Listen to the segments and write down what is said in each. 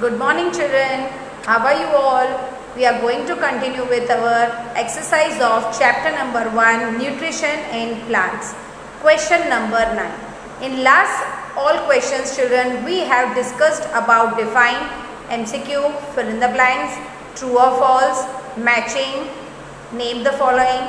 Good morning children. How are you all? We are going to continue with our exercise of chapter number 1 Nutrition in Plants. Question number 9. In last all questions children we have discussed about define, MCQ, fill in the blanks, true or false, matching, name the following,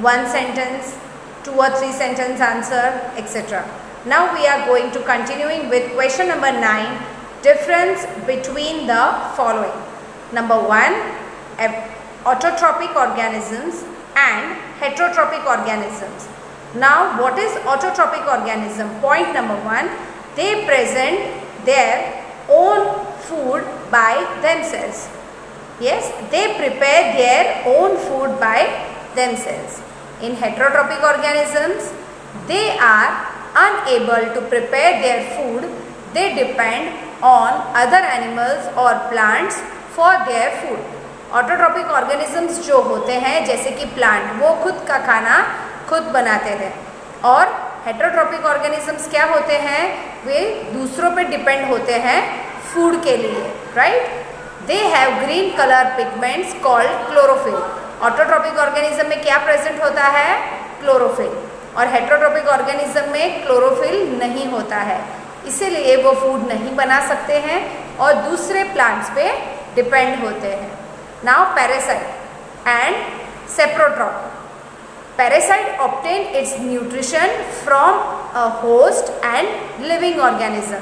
one sentence, 2 or 3 sentence answer, etc. Now we are going to continuing with question number 9. Difference between the following. Number 1, autotrophic organisms and heterotrophic organisms. Now what is autotrophic organism? Point number 1, they present their own food by themselves. Yes, they prepare their own food by themselves. In heterotrophic organisms, they are unable to prepare their food. They depend on other animals or plants for their food. Autotrophic organisms जो होते हैं जैसे कि plant, वो खुद का खाना खुद बनाते थे, और हेटरोट्रॉपिक ऑर्गेनिजम्स क्या होते हैं, वे दूसरों पे डिपेंड होते हैं फूड के लिए, right. They have green colour pigments called chlorophyll. Autotrophic organism में क्या प्रेजेंट होता है, क्लोरोफिल, और हेटरोट्रॉपिक ऑर्गेनिज्म में क्लोरोफिल नहीं होता है, इसीलिए वो फूड नहीं बना सकते हैं और दूसरे प्लांट्स पे डिपेंड होते हैं. Now parasite and saprotroph. Parasite obtain its nutrition from a host and living organism.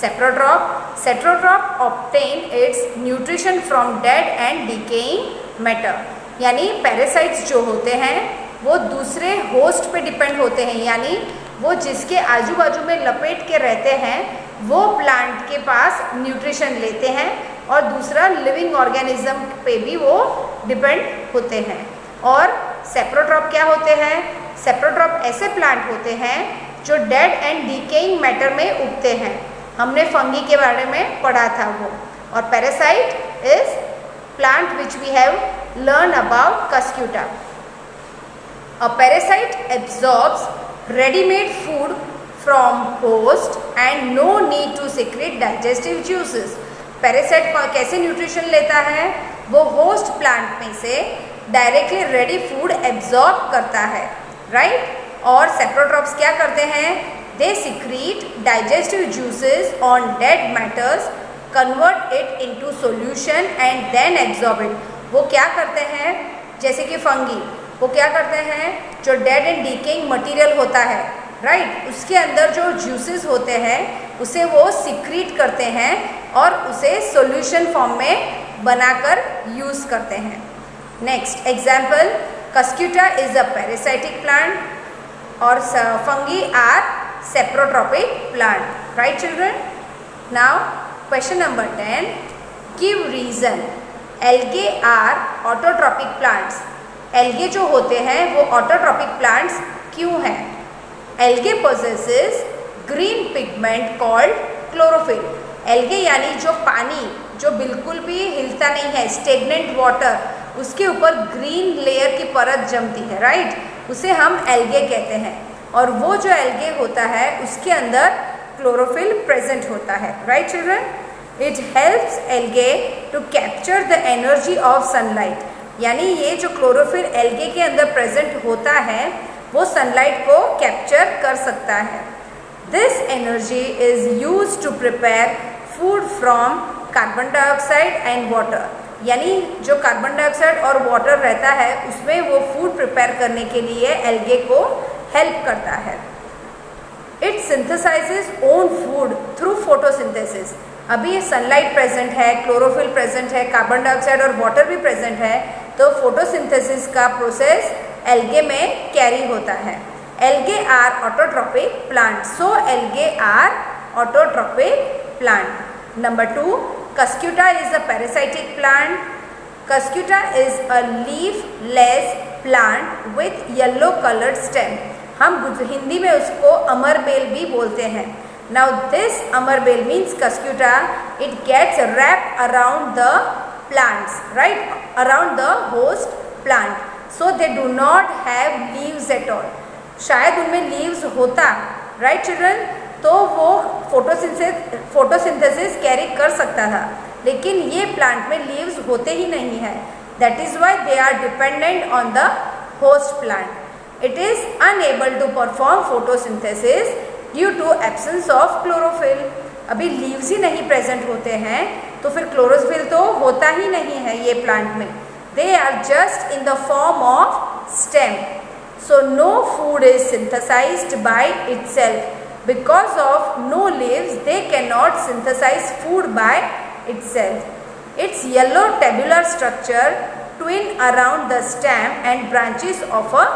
Saprotroph obtain its nutrition from dead and decaying matter. यानी पैरासाइट्स जो होते हैं वो दूसरे होस्ट पे डिपेंड होते हैं, यानी वो जिसके आजू बाजू में लपेट के रहते हैं वो प्लांट के पास न्यूट्रिशन लेते हैं, और दूसरा लिविंग ऑर्गेनिज्म पे भी वो डिपेंड होते हैं. और सेप्रोट्रॉप क्या होते हैं, सेप्रोट्रॉप ऐसे प्लांट होते हैं जो डेड एंड डिकेइंग मैटर में उगते हैं. हमने फंगी के बारे में पढ़ा था वो. और parasite is plant which we have learn about cuscuta. A parasite absorbs ready-made food from host and no need to secrete digestive juices. Parasite कैसे न्यूट्रिशन लेता है, वो होस्ट प्लांट में से डायरेक्टली रेडी फूड एब्जॉर्ब करता है, right. और saprotrophs क्या करते हैं, they secrete digestive juices on dead matters, convert it into solution and then absorb it. वो क्या करते हैं, जैसे कि फंगी, वो क्या करते हैं, जो डेड एंड डीकेइंग मटेरियल होता है, राइट, उसके अंदर जो जूसेस होते हैं उसे वो सिक्रीट करते हैं और उसे सॉल्यूशन फॉर्म में बनाकर यूज़ करते हैं. Next example, cuscuta is a parasitic plant और fungi are saprotrophic plant, right children. Now question number 10, give reason. Algae are autotrophic plants. Algae जो होते हैं वो ऑटोट्रॉपिक प्लांट्स क्यों हैं. Algae possesses green pigment called chlorophyll. Algae यानी जो पानी जो बिल्कुल भी हिलता नहीं है, स्टेगनेंट वाटर, उसके ऊपर ग्रीन लेयर की परत जमती है, राइट, उसे हम एल्गे कहते हैं. और वो जो एल्गे होता है उसके अंदर क्लोरोफिल प्रेजेंट होता है, right children. It helps algae to capture the energy of sunlight. यानी ये जो क्लोरोफिल एल्गे के अंदर प्रेजेंट होता है वो सनलाइट को कैप्चर कर सकता है. This energy is used to prepare food from carbon dioxide and water. यानी जो कार्बन डाइऑक्साइड और वाटर रहता है उसमें वो फूड प्रिपेयर करने के लिए एल्गे को हेल्प करता है. It synthesises own food through photosynthesis. अभी सनलाइट प्रेजेंट है, क्लोरोफिल प्रेजेंट है, कार्बन डाइऑक्साइड और वाटर भी प्रेजेंट है, तो फोटोसिंथेसिस का प्रोसेस एल्गे में कैरी होता है. Algae are autotrophic plant, so algae are autotrophic plant. Number 2, cuscuta is a parasitic plant. Cuscuta is a leafless plant with yellow coloured stem. हम हिंदी में उसको अमरबेल भी बोलते हैं. Now this amarbeal means cuscuta, it gets wrapped around the plants, right, around the host plant, so they do not have leaves at all. शायद उनमें leaves होता, right children, तो वो फोटोसिंथेसिस कैरी कर सकता था, लेकिन ये प्लांट में लीव्स होते ही नहीं है। That is why they are dependent on the host plant. It is unable to perform photosynthesis due to absence of chlorophyll. अभी लीव्स ही नहीं प्रेजेंट होते हैं तो फिर क्लोरोफिल तो होता ही नहीं है ये प्लांट में। They are just in the form of stem. So no food is synthesised by itself. Because of no leaves, they cannot synthesize food by itself. Its yellow tabular structure twine around the stem and branches of a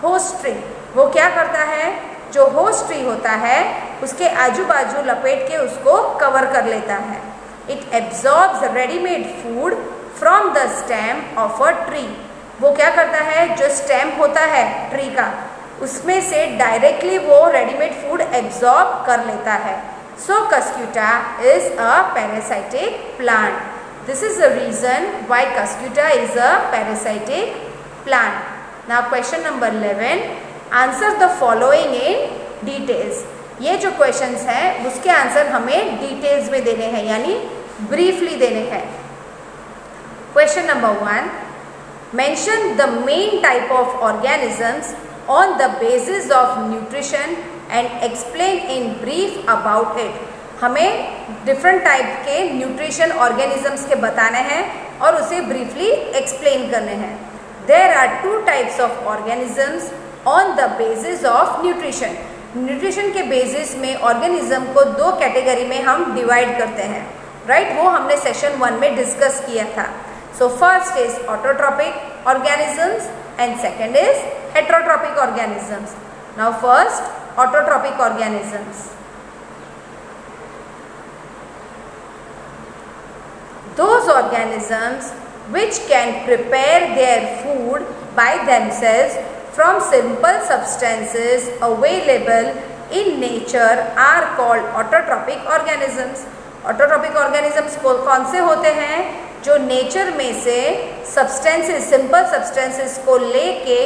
host tree. वो क्या करता है, जो host tree होता है उसके आजू बाजू लपेट के उसको कवर कर लेता है। It absorbs ready-made food from the stem of a tree. वो क्या करता है, जो स्टेम होता है ट्री का उसमें से डायरेक्टली वो रेडीमेड फूड एब्जॉर्ब कर लेता है। So cuscuta is a parasitic plant. This is the reason why cuscuta is a parasitic plant. Now question number 11, answer the following in details. ये जो क्वेश्चंस हैं उसके आंसर हमें डिटेल्स में देने हैं, यानी ब्रीफली देने हैं। Question number 1, mention the main type of organisms on the basis of nutrition and explain in brief about it. हमें डिफरेंट टाइप के न्यूट्रिशन ऑर्गेनिजम्स के बताने हैं और उसे ब्रीफली एक्सप्लेन करने हैं। There are 2 types of organisms on the basis of nutrition. Nutrition के बेसिस में ऑर्गेनिज्म को 2 कैटेगरी में हम डिवाइड करते हैं, राइट? वो हमने सेशन 1 में डिस्कस किया था। So first is autotrophic organisms and second is heterotrophic organisms. Now first, autotrophic organisms. Those organisms which can prepare their food by themselves from simple substances available in nature are called autotrophic organisms. Autotrophic organisms कौन से होते हैं? जो nature में से substances, simple substances को लेके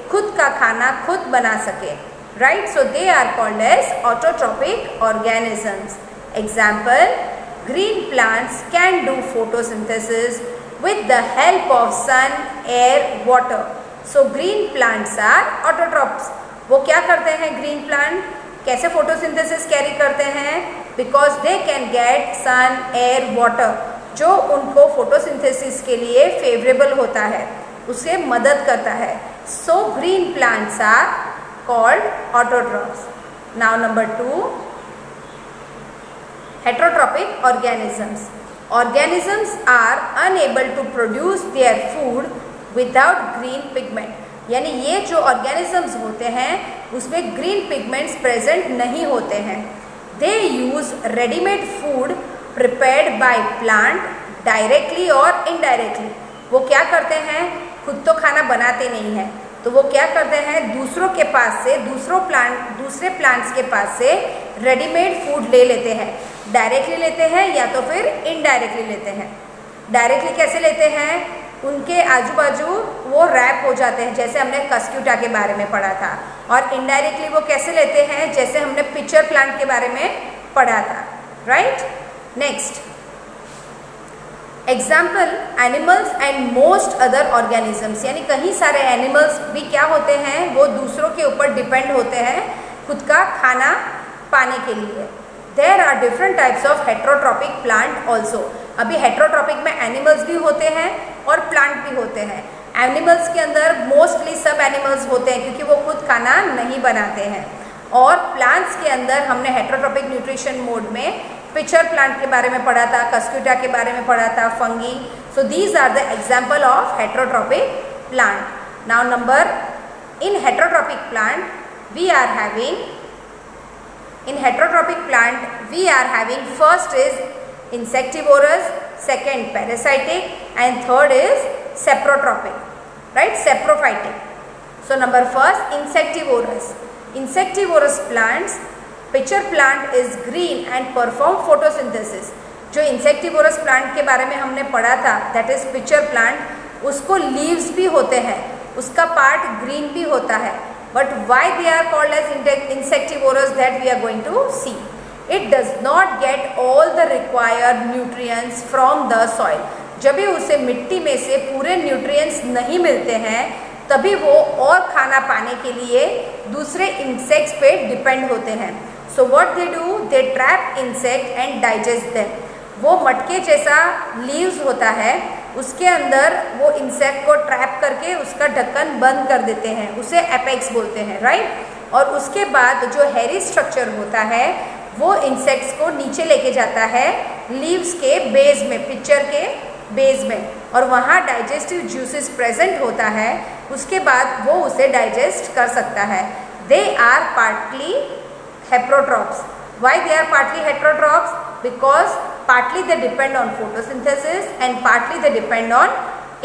खुद का खाना खुद बना सके, right? So they are called as autotrophic organisms. Example, green plants can do photosynthesis with the help of sun, air, water. So green plants are autotrophs. वो क्या करते हैं ग्रीन प्लांट, कैसे फोटोसिंथेसिस कैरी करते हैं? Because they can get sun, air, water, जो उनको photosynthesis के लिए फेवरेबल होता है, उसे मदद करता है। So green plants are called autotrophs. Now number 2, heterotrophic organisms. Organisms are unable to produce their food without green pigment. यानी ये जो ऑर्गेनिजम्स होते हैं उसमें ग्रीन पिगमेंट्स प्रेजेंट नहीं होते हैं। They use readymade food prepared by plant directly और इनडायरेक्टली। वो क्या करते हैं, खुद तो खाना बनाते नहीं हैं, तो वो क्या करते हैं दूसरों के पास से, दूसरे प्लांट्स के पास से रेडीमेड फूड ले लेते हैं। डायरेक्टली लेते हैं या तो फिर इनडायरेक्टली लेते हैं। डायरेक्टली कैसे लेते हैं, उनके आजू बाजू वो रैप हो जाते हैं, जैसे हमने कस्क्यूटा के बारे में पढ़ा था। और इनडायरेक्टली वो कैसे लेते हैं, जैसे हमने पिचर प्लांट के बारे में पढ़ा था, right? Next example, animals and most other organisms. यानी कहीं सारे एनिमल्स भी क्या होते हैं, वो दूसरों के ऊपर डिपेंड होते हैं खुद का खाना पाने के लिए। There are different types of heterotrophic plant also. अभी हेटरोट्रॉपिक में एनिमल्स भी होते हैं और प्लांट भी होते हैं। एनिमल्स के अंदर मोस्टली सब एनिमल्स होते हैं क्योंकि वो खुद खाना नहीं बनाते हैं। और प्लांट्स के अंदर हमने हेटरोट्रॉपिक न्यूट्रिशन मोड में पिचर प्लांट के बारे में पढ़ा था, कस्क्यूटा के बारे में पढ़ा था, fungi. So these are the example of heterotrophic plant. Now number, in heterotrophic plant we are having, in heterotrophic plant we are having, first is insectivorous, second parasitic, and third is saprotrophic, right? Saprophytic. So number first, insectivorous. Insectivorous plants, pitcher plant is green and perform photosynthesis. जो insectivorous plant के बारे में हमने पढ़ा था, that is pitcher plant, उसको leaves भी होते हैं, उसका part green भी होता है. But why they are called as insectivorous, that we are going to see. It does not get all the required nutrients from the soil. जब भी उसे मिट्टी में से पूरे न्यूट्रिएंट्स नहीं मिलते हैं तभी वो और खाना पाने के लिए दूसरे इंसेक्ट्स पे डिपेंड होते हैं। So what they do, they trap insect and digest them. वो मटके जैसा लीव्स होता है, उसके अंदर वो इंसेक्ट को ट्रैप करके उसका ढक्कन बंद कर देते हैं, उसे एपेक्स बोलते हैं, राइट। और उसके बाद जो हेरी स्ट्रक्चर होता है वो इंसेक्ट्स को नीचे लेके जाता है लीव्स के बेस में, पिक्चर के बेस में, और वहाँ डाइजेस्टिव जूसेस प्रेजेंट होता है। उसके बाद वो उसे डाइजेस्ट कर सकता है। They are partly heterotrophs. Why they are partly heterotrophs? Because partly they depend on photosynthesis and partly they depend on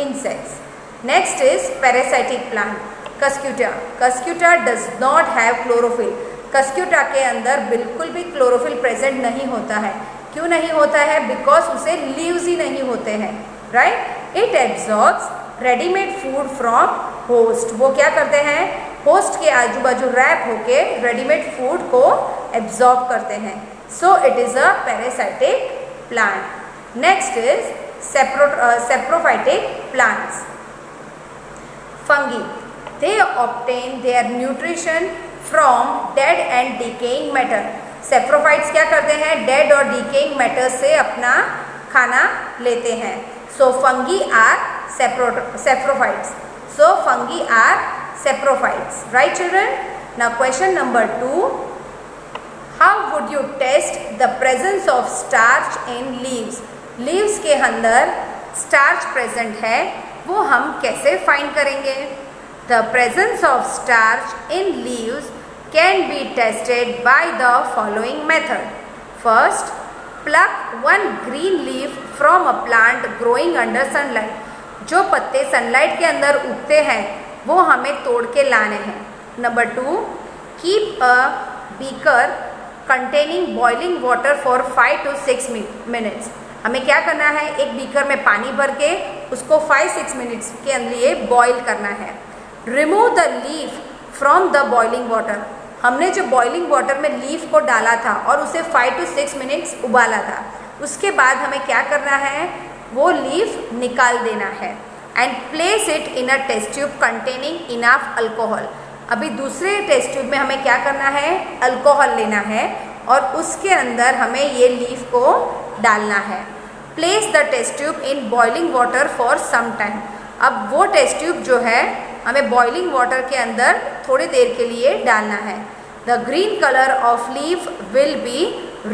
insects. Next is parasitic plant, Cuscuta. Cuscuta does not have chlorophyll. Cuscuta के अंदर बिल्कुल भी chlorophyll present नहीं होता है। क्यों नहीं होता है? बिकॉज उसे लीव्स ही नहीं होते हैं, right. It absorbs readymade food from host. वो क्या करते हैं? होस्ट के आजू बाजू रैप होके रेडीमेड फूड को एब्जॉर्ब करते हैं। So it is a parasitic plant. Next is saprophytic plants. Fungi. They obtain their nutrition from dead and decaying matter. Saprophytes क्या करते हैं? Dead और decaying matter से अपना खाना लेते हैं. So fungi are saprophytes. So fungi are saprophytes. Right, children? Now question number 2. How would you test the presence of starch in leaves? Leaves के अंदर starch present है, वो हम कैसे find करेंगे? The presence of starch in leaves can be tested by the following method. First, pluck one green leaf from a plant growing under sunlight. जो पत्ते sunlight के अंदर उगते हैं वो हमें तोड़ के लाने हैं. Number 2, keep a beaker containing boiling water for 5 to 6 minutes. हमें क्या करना है? एक बीकर में पानी भर के उसको 5-6 मिनट्स के लिए बॉईल करना है. Remove the leaf from the boiling water. हमने जो बॉइलिंग वाटर में लीफ को डाला था और उसे 5 to 6 मिनट्स उबाला था, उसके बाद हमें क्या करना है? वो लीफ निकाल देना है. And place it in a test tube containing enough alcohol. अभी दूसरे टेस्ट ट्यूब में हमें क्या करना है? अल्कोहल लेना है और उसके अंदर हमें ये लीफ को डालना है. Place the test tube in boiling water for some time. अब वो टेस्ट ट्यूब जो है हमें बॉइलिंग वाटर के अंदर थोड़ी देर के लिए डालना है. The green colour of leaf will be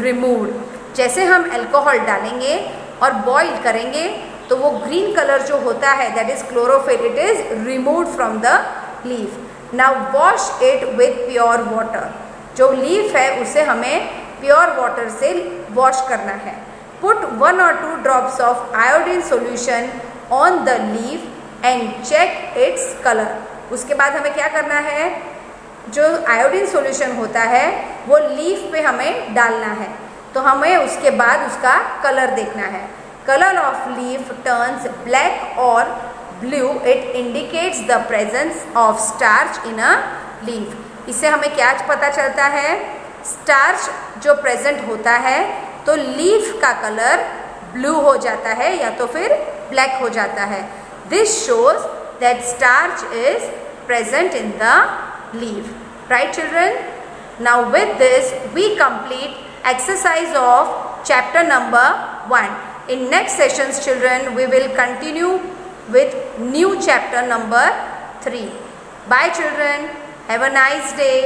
removed. जैसे हम अल्कोहल डालेंगे और बॉईल करेंगे तो वो ग्रीन कलर जो होता है that is chlorophyll, it is removed from the leaf. Now wash it with pure water. जो लीफ है उसे हमें प्योर वाटर से वॉश करना है. Put 1 or 2 drops of iodine solution on the leaf and check its colour. उसके बाद हमें क्या करना है? जो आयोडीन सोल्यूशन होता है वो लीफ पे हमें डालना है, तो हमें उसके बाद उसका कलर देखना है. Colour of leaf turns black और blue, it indicates the presence of starch in a leaf. इससे हमें क्या पता चलता है? स्टार्च जो प्रेजेंट होता है तो लीफ का कलर ब्लू हो जाता है या तो फिर ब्लैक हो जाता है. This shows that starch is present in the leaf. Right children? Now with this we complete exercise of chapter number 1. In next sessions children we will continue with new chapter number 3. Bye children. Have a nice day.